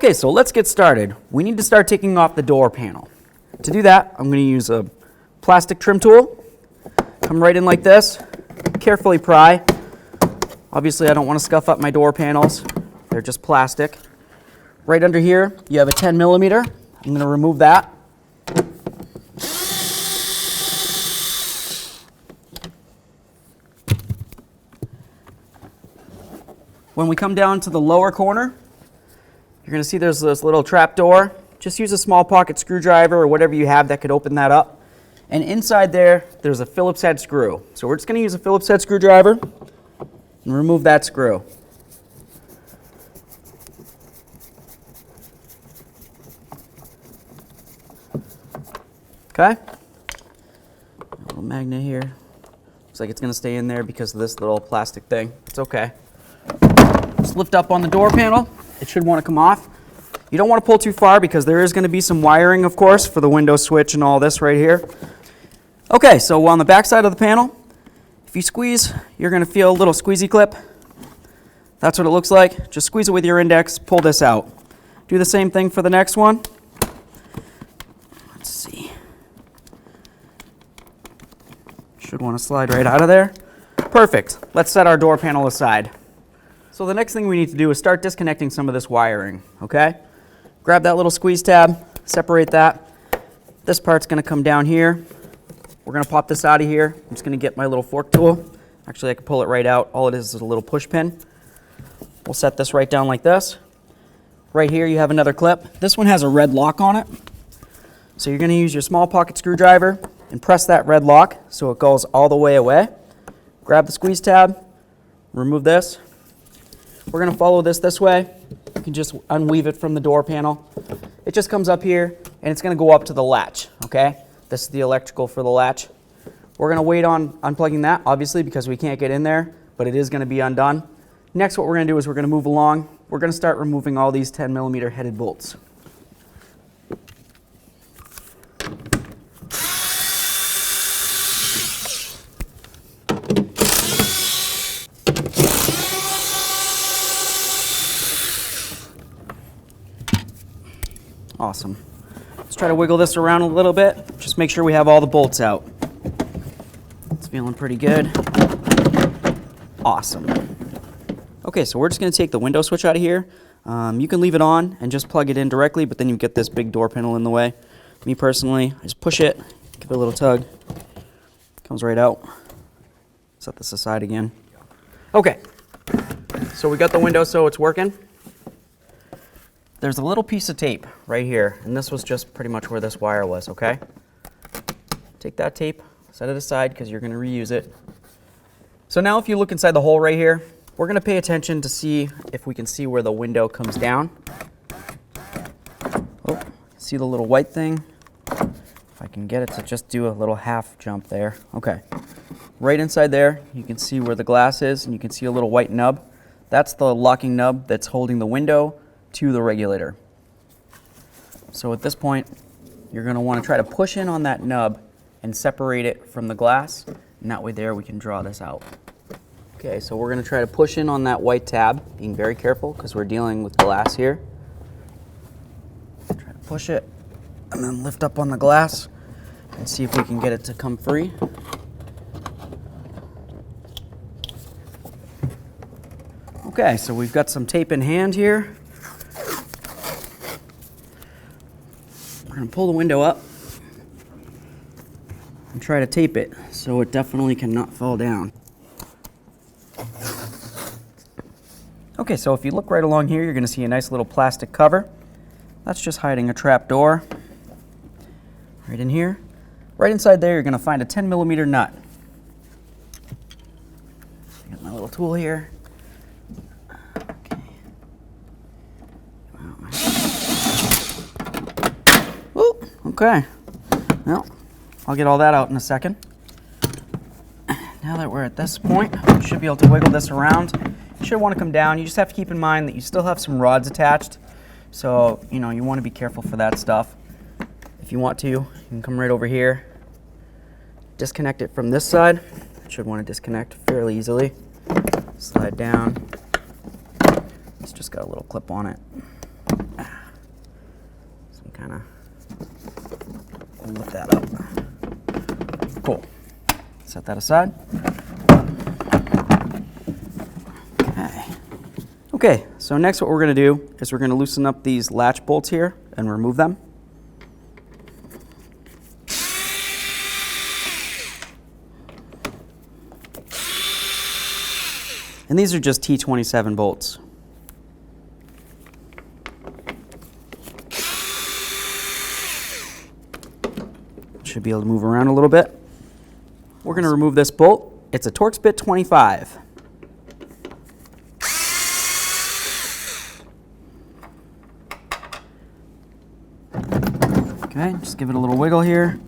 Okay, so let's get started. We need to start taking off the door panel. To do that, I'm going to use a plastic trim tool. Come right in like this, carefully pry. Obviously, I don't want to scuff up my door panels. They're just plastic. Right under here, you have a 10 millimeter. I'm going to remove that. When we come down to the lower corner, you're going to see there's this little trap door. Just use a small pocket screwdriver or whatever you have that could open that up. And inside there, there's a Phillips head screw. So we're just going to use a Phillips head screwdriver and remove that screw. Okay. A little magnet here. Looks like it's going to stay in there because of this little plastic thing. It's okay. Just lift up on the door panel. It should want to come off. You don't want to pull too far because there is going to be some wiring, of course, for the window switch and all this right here. Okay, so on the back side of the panel, if you squeeze, you're going to feel a little squeezy clip. That's what it looks like. Just squeeze it with your index, pull this out. Do the same thing for the next one. Let's see. Should want to slide right out of there. Perfect. Let's set our door panel aside. So the next thing we need to do is start disconnecting some of this wiring, okay? Grab that little squeeze tab, separate that. This part's going to come down here. We're going to pop this out of here. I'm just going to get my little fork tool. Actually, I can pull it right out. All it is a little push pin. We'll set this right down like this. Right here you have another clip. This one has a red lock on it. So you're going to use your small pocket screwdriver and press that red lock so it goes all the way away. Grab the squeeze tab, remove this. We're going to follow this way. You can just unweave it from the door panel. It just comes up here and it's going to go up to the latch, okay? This is the electrical for the latch. We're going to wait on unplugging that, obviously, because we can't get in there, but it is going to be undone. Next, what we're going to do is we're going to move along. We're going to start removing all these 10 millimeter headed bolts. Awesome. Let's try to wiggle this around a little bit. Just make sure we have all the bolts out. It's feeling pretty good. Awesome. Okay, so we're just going to take the window switch out of here. You can leave it on and just plug it in directly, but then you get this big door panel in the way. Me personally, I just push it, give it a little tug. Comes right out. Set this aside again. Okay, so we got the window so it's working. There's a little piece of tape right here, and this was just pretty much where this wire was, okay? Take that tape, set it aside because you're going to reuse it. So now if you look inside the hole right here, we're going to pay attention to see if we can see where the window comes down. Oh, see the little white thing? If I can get it to just do a little half jump there. Okay. Right inside there, you can see where the glass is, and you can see a little white nub. That's the locking nub that's holding the window to the regulator. So at this point, you're going to want to try to push in on that nub and separate it from the glass, and that way there we can draw this out. Okay, so we're going to try to push in on that white tab, being very careful because we're dealing with glass here. Try to push it and then lift up on the glass and see if we can get it to come free. Okay, so we've got some tape in hand here. We're going to pull the window up and try to tape it so it definitely cannot fall down. Okay, so if you look right along here, you're going to see a nice little plastic cover. That's just hiding a trap door. Right in here. Right inside there, you're going to find a 10 millimeter nut. Got my little tool here. Okay, well, I'll get all that out in a second. Now that we're at this point, you should be able to wiggle this around. You should want to come down. You just have to keep in mind that you still have some rods attached. So, you want to be careful for that stuff. If you want to, you can come right over here, disconnect it from this side. It should want to disconnect fairly easily. Slide down. It's just got a little clip on it. lift that up. Cool. Set that aside. Okay. Okay, so next what we're going to do is we're going to loosen up these latch bolts here and remove them. And these are just T27 bolts. Should be able to move around a little bit. We're going to remove this bolt. It's a Torx Bit 25. Okay, just give it a little wiggle here.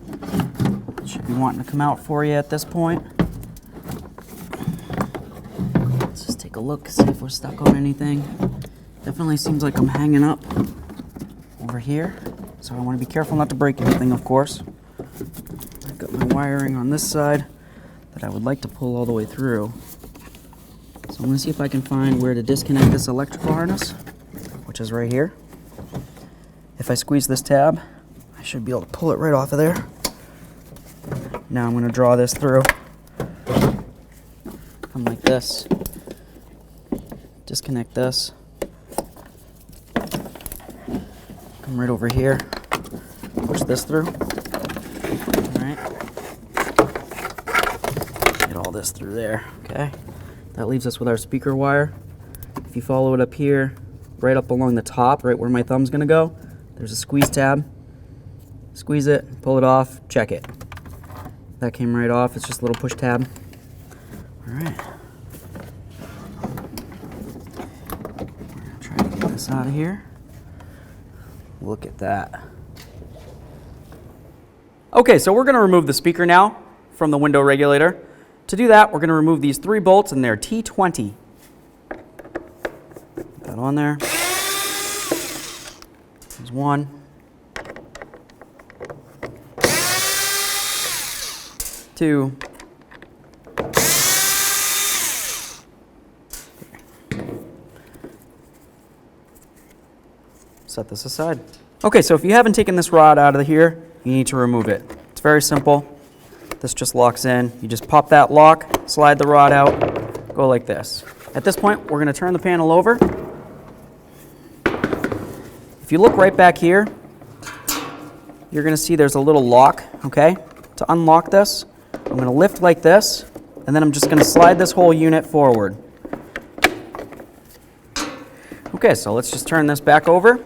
It should be wanting to come out for you at this point. Let's just take a look, see if we're stuck on anything. Definitely seems like I'm hanging up over here, so I want to be careful not to break anything, of course. I've got my wiring on this side that I would like to pull all the way through. So I'm going to see if I can find where to disconnect this electrical harness, which is right here. If I squeeze this tab, I should be able to pull it right off of there. Now I'm going to draw this through. Come like this. Disconnect this. Come right over here. Push this through. Alright. Get all this through there. Okay. That leaves us with our speaker wire. If you follow it up here, right up along the top, right where my thumb's going to go, there's a squeeze tab. Squeeze it, pull it off, check it. That came right off. It's just a little push tab. Alright. We're going to try to get this out of here. Look at that. Okay, so we're going to remove the speaker now from the window regulator. To do that, we're going to remove these 3 bolts, and they're T20. Put that on there. There's one. Two. Set this aside. Okay, so if you haven't taken this rod out of here, you need to remove it. It's very simple. This just locks in. You just pop that lock, slide the rod out, go like this. At this point, we're going to turn the panel over. If you look right back here, you're going to see there's a little lock, okay? To unlock this, I'm going to lift like this, and then I'm just going to slide this whole unit forward. Okay, so let's just turn this back over.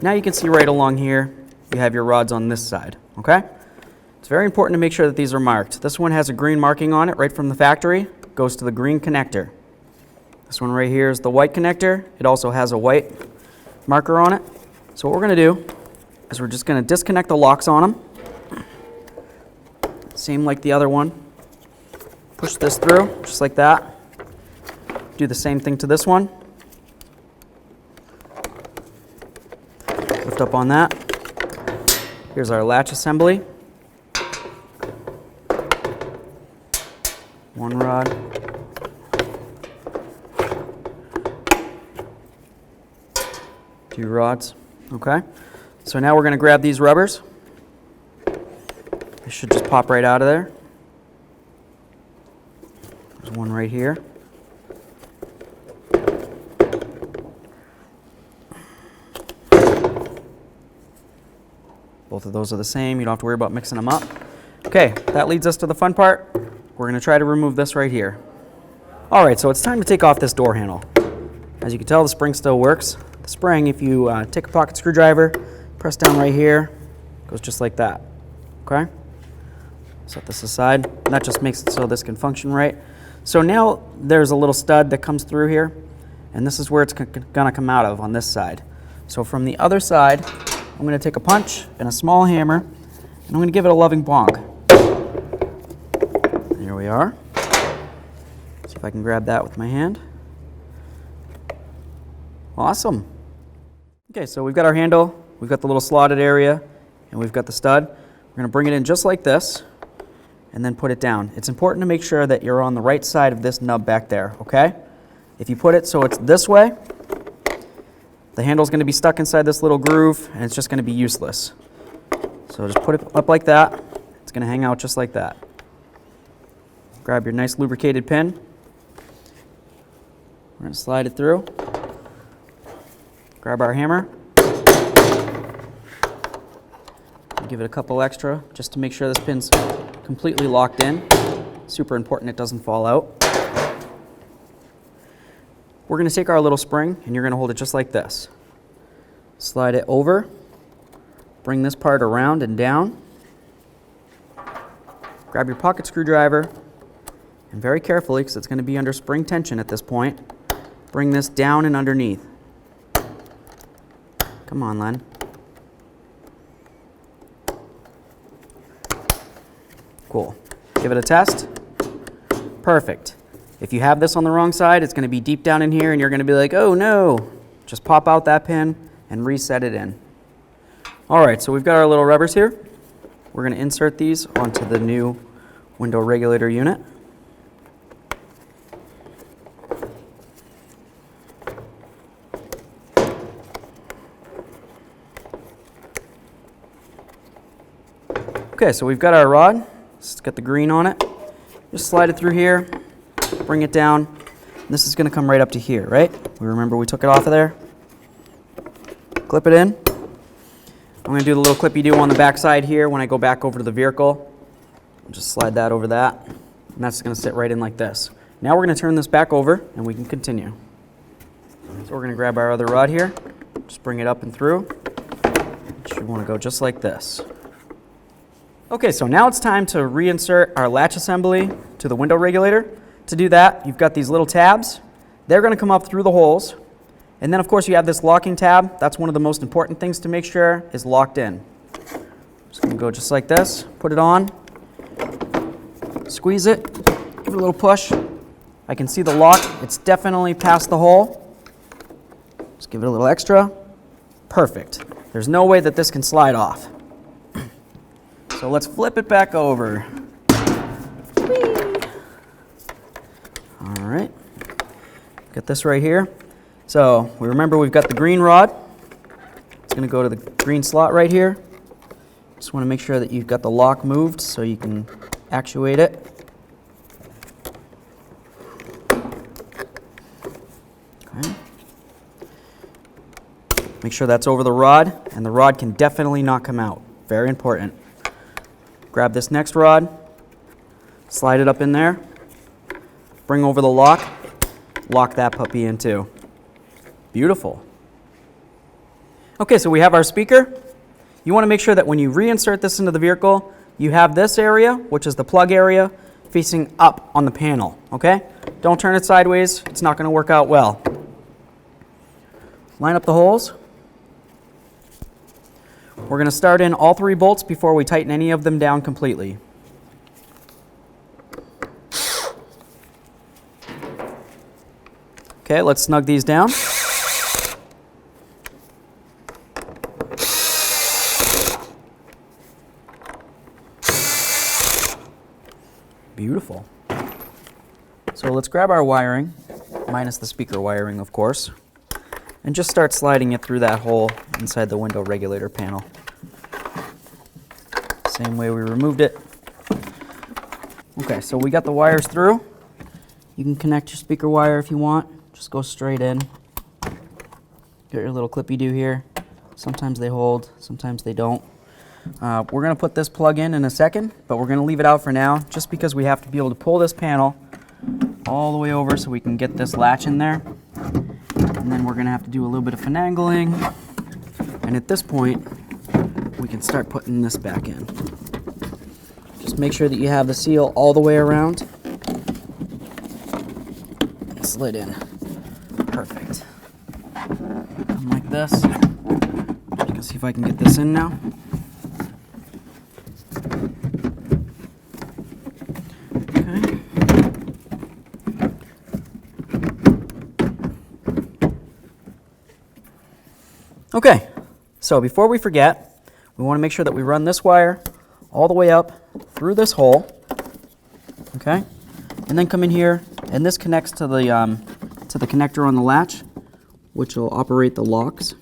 Now you can see right along here, you have your rods on this side, okay? It's very important to make sure that these are marked. This one has a green marking on it right from the factory, goes to the green connector. This one right here is the white connector. It also has a white marker on it. So what we're going to do is we're just going to disconnect the locks on them. Same like the other one. Push this through, just like that. Do the same thing to this one. Lift up on that. Here's our latch assembly. One rod. Two rods. Okay. So now we're going to grab these rubbers. They should just pop right out of there. There's one right here. Both of those are the same. You don't have to worry about mixing them up. Okay, that leads us to the fun part. We're going to try to remove this right here. All right, so it's time to take off this door handle. As you can tell, the spring still works. The spring, if you take a pocket screwdriver, press down right here, goes just like that. Okay? Set this aside. And that just makes it so this can function right. So now there's a little stud that comes through here, and this is where it's going to come out of on this side. So from the other side, I'm going to take a punch and a small hammer, and I'm going to give it a loving bonk. There we are. See if I can grab that with my hand. Awesome. Okay, so we've got our handle, we've got the little slotted area, and we've got the stud. We're going to bring it in just like this, and then put it down. It's important to make sure that you're on the right side of this nub back there, okay? If you put it so it's this way, the handle's going to be stuck inside this little groove, and it's just going to be useless. So just put it up like that. It's going to hang out just like that. Grab your nice lubricated pin. We're going to slide it through. Grab our hammer. Give it a couple extra just to make sure this pin's completely locked in. Super important it doesn't fall out. We're going to take our little spring and you're going to hold it just like this. Slide it over. Bring this part around and down. Grab your pocket screwdriver and very carefully, because it's going to be under spring tension at this point, bring this down and underneath. Come on, Len. Cool. Give it a test. Perfect. If you have this on the wrong side, it's going to be deep down in here and you're going to be like, oh no. Just pop out that pin and reset it in. All right, so we've got our little rubbers here. We're going to insert these onto the new window regulator unit. Okay, so we've got our rod. It's got the green on it. Just slide it through here, bring it down. This is going to come right up to here, right? We remember we took it off of there. Clip it in. I'm going to do the little clippy-do on the back side here when I go back over to the vehicle. Just slide that over that, and that's going to sit right in like this. Now we're going to turn this back over, and we can continue. So we're going to grab our other rod here, just bring it up and through. It should want to go just like this. Okay, so now it's time to reinsert our latch assembly to the window regulator. To do that, you've got these little tabs. They're going to come up through the holes. And then, of course, you have this locking tab. That's one of the most important things to make sure is locked in. Just going to go just like this. Put it on. Squeeze it. Give it a little push. I can see the lock. It's definitely past the hole. Just give it a little extra. Perfect. There's no way that this can slide off. So let's flip it back over. All right. Got this right here. So we remember we've got the green rod. It's going to go to the green slot right here. Just want to make sure that you've got the lock moved so you can actuate it. Okay. Make sure that's over the rod, and the rod can definitely not come out. Very important. Grab this next rod, slide it up in there, bring over the lock, lock that puppy in too. Beautiful. Okay, so we have our speaker. You want to make sure that when you reinsert this into the vehicle, you have this area, which is the plug area, facing up on the panel, okay? Don't turn it sideways, it's not going to work out well. Line up the holes. We're going to start in all 3 bolts before we tighten any of them down completely. Okay, let's snug these down. Beautiful. So let's grab our wiring, minus the speaker wiring, of course, and just start sliding it through that hole inside the window regulator panel. Same way we removed it. Okay, so we got the wires through. You can connect your speaker wire if you want. Just go straight in. Get your little clippy-do here. Sometimes they hold, sometimes they don't. We're going to put this plug in a second, but we're going to leave it out for now just because we have to be able to pull this panel all the way over so we can get this latch in there. And then we're going to have to do a little bit of finagling. And at this point, we can start putting this back in. Just make sure that you have the seal all the way around. Slid in. Perfect. Come like this. Just gonna see if I can get this in now. Okay, so before we forget, we want to make sure that we run this wire all the way up through this hole, okay? And then come in here, and this connects to the connector on the latch. which will operate the locks.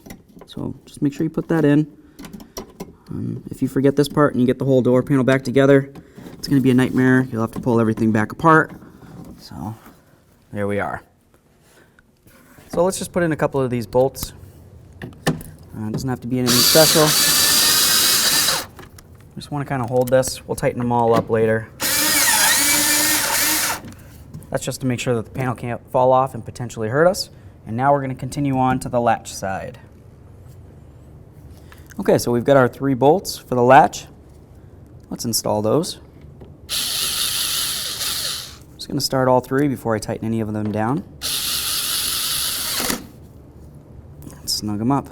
So just make sure you put that in. If you forget this part and you get the whole door panel back together, it's going to be a nightmare. You'll have to pull everything back apart. So there we are. So let's just put in a couple of these bolts. It doesn't have to be anything special. Just want to kind of hold this. We'll tighten them all up later. That's just to make sure that the panel can't fall off and potentially hurt us. And now we're going to continue on to the latch side. Okay, so we've got our 3 bolts for the latch. Let's install those. I'm just going to start all 3 before I tighten any of them down. Let's snug them up.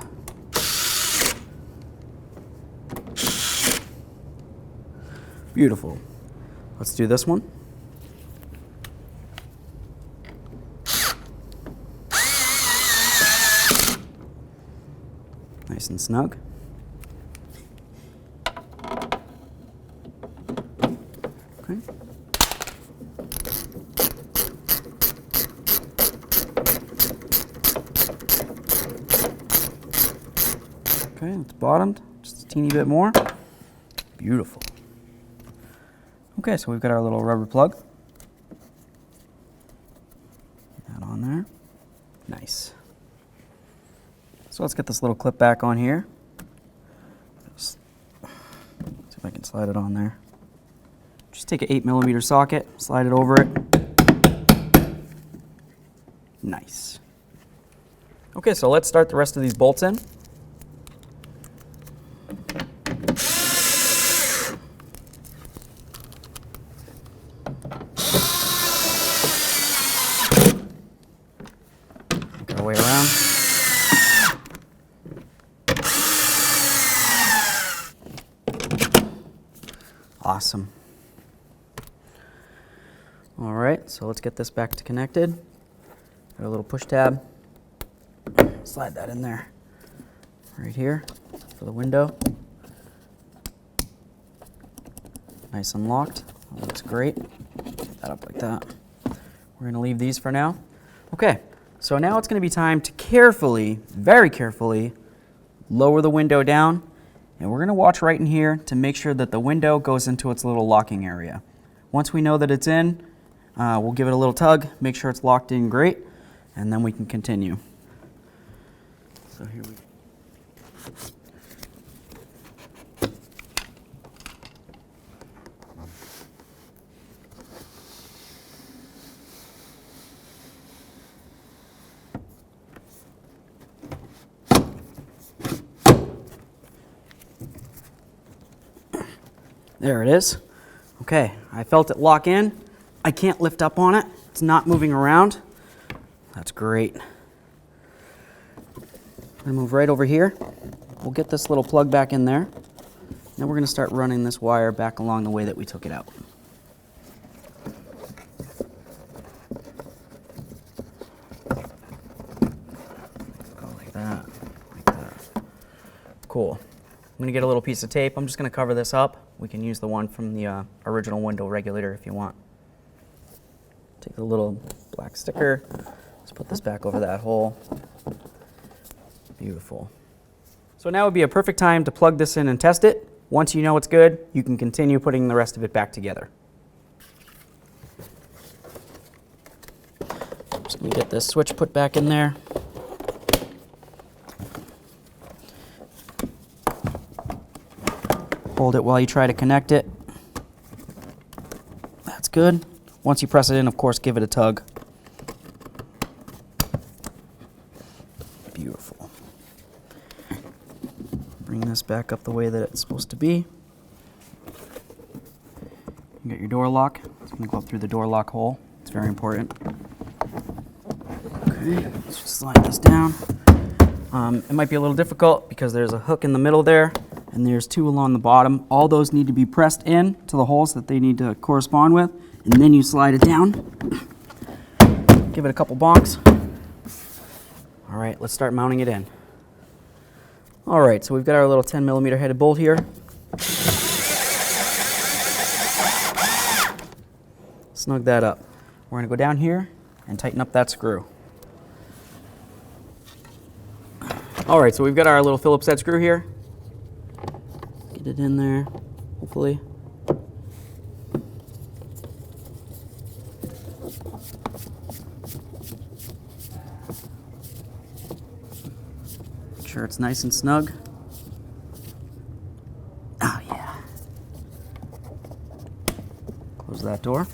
Beautiful. Let's do this one. Nice and snug. Okay. Okay, it's bottomed, just a teeny bit more. Beautiful. Okay, so we've got our little rubber plug. That on there. Nice. So let's get this little clip back on here. Just see if I can slide it on there. Just take an 8mm socket, slide it over it. Nice. Okay, so let's start the rest of these bolts in. Make our way around. Awesome. All right, so let's get this back to connected. Got a little push tab. Slide that in there, right here for the window. Nice and locked. That looks great. Put that up like that. We're gonna leave these for now. Okay, so now it's gonna be time to carefully, very carefully, lower the window down. And we're going to watch right in here to make sure that the window goes into its little locking area. Once we know that it's in, we'll give it a little tug, make sure it's locked in great, and then we can continue. So here we go. There it is. Okay, I felt it lock in. I can't lift up on it. It's not moving around. That's great. I'm gonna move right over here. We'll get this little plug back in there. Now we're gonna start running this wire back along the way that we took it out. Go like that, like that. Cool. I'm gonna get a little piece of tape. I'm just gonna cover this up. We can use the one from the original window regulator if you want. Take the little black sticker. Let's put this back over that hole. Beautiful. So now would be a perfect time to plug this in and test it. Once you know it's good, you can continue putting the rest of it back together. Just gonna get this switch put back in there. Hold it while you try to connect it. That's good. Once you press it in, of course, give it a tug. Beautiful. Bring this back up the way that it's supposed to be. You got your door lock. It's going to go up through the door lock hole. It's very important. Okay, let's just slide this down. It might be a little difficult because there's a hook in the middle there. And there's 2 along the bottom. All those need to be pressed in to the holes that they need to correspond with, and then you slide it down. Give it a couple bonks. All right, let's start mounting it in. All right, so we've got our little 10mm headed bolt here. Snug that up. We're gonna go down here and tighten up that screw. All right, so we've got our little Phillips head screw here. Get it in there, hopefully. Make sure it's nice and snug. Oh yeah. Close that door.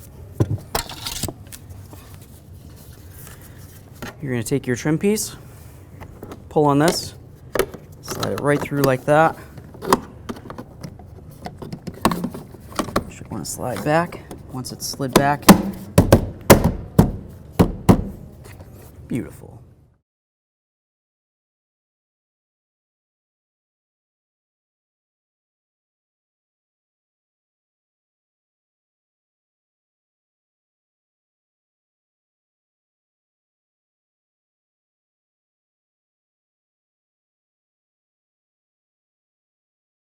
You're going to take your trim piece, pull on this, slide it right through like that. Should want to slide back. Once it's slid back, beautiful.